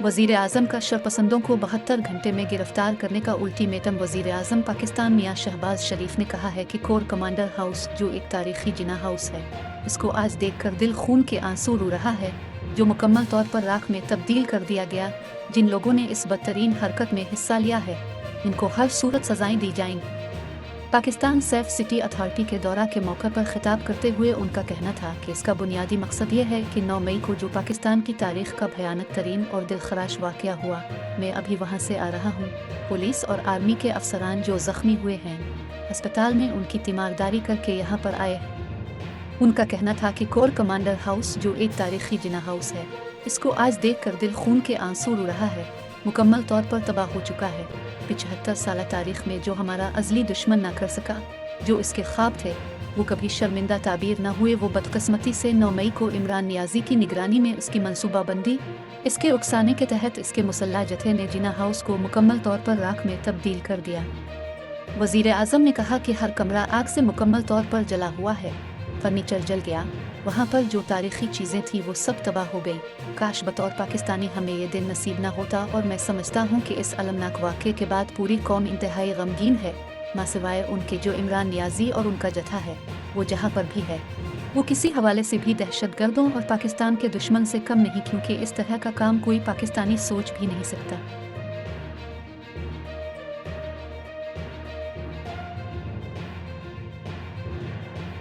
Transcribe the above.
वज़ीर आज़म का शरपसंदों को 72 घंटे में गिरफ्तार करने का अल्टीमेटम। वज़ीर आज़म पाकिस्तान मियां शहबाज शरीफ ने कहा है कि कोर कमांडर हाउस जो एक तारीखी जिना हाउस है, इसको आज देखकर दिल खून के आंसू रो रहा है, जो मुकम्मल तौर पर राख में तब्दील कर दिया गया। जिन लोगों ने इस बदतरीन हरकत में हिस्सा लिया है, इनको हर सूरत सजाएं दी जाएंगी। पाकिस्तान सेफ सिटी अथॉरिटी के दौरा के मौके पर खिताब करते हुए उनका कहना था कि इसका बुनियादी मकसद ये है कि 9 मई को जो पाकिस्तान की तारीख का भयानक तरीन और दिलखराश वाक़या हुआ, मैं अभी वहाँ से आ रहा हूँ। पुलिस और आर्मी के अफसरान जो ज़ख्मी हुए हैं, अस्पताल में उनकी तीमारदारी करके यहाँ पर आए। उनका कहना था कि कोर कमांडर हाउस जो एक तारीखी जिना हाउस है, इसको आज देखकर दिल खून के आंसू रो रहा है, मुकम्मल तौर पर तबाह हो चुका है। 75 साल तारीख में जो हमारा अज़ली दुश्मन ना कर सका, जो इसके ख्वाब थे, वो कभी शर्मिंदा ताबीर ना हुए। वो बदकिस्मती से 9 मई को इमरान नियाज़ी की निगरानी में उसकी मनसूबाबंदी, इसके उकसाने के तहत इसके मुसल्लह जत्थे ने जिना हाउस को मुकम्मल तौर पर राख में तब्दील कर दिया। वज़ीर आज़म ने कहा कि हर कमरा आग से मुकम्मल तौर पर जला हुआ है, फर्नीचर जल गया, वहाँ पर जो तारीखी चीज़ें थी वो सब तबाह हो गई। काश बतौर पाकिस्तानी हमें ये दिन नसीब ना होता। और मैं समझता हूँ कि इस अलमनाक वाक़े के बाद पूरी कौम इंतहाई गमगीन है, मां सिवाय उनके जो इमरान नियाज़ी और उनका जत्था है, वो जहाँ पर भी है, वो किसी हवाले से भी दहशतगर्दों और पाकिस्तान के दुश्मन से कम नहीं, क्योंकि इस तरह का काम कोई पाकिस्तानी सोच भी नहीं सकता।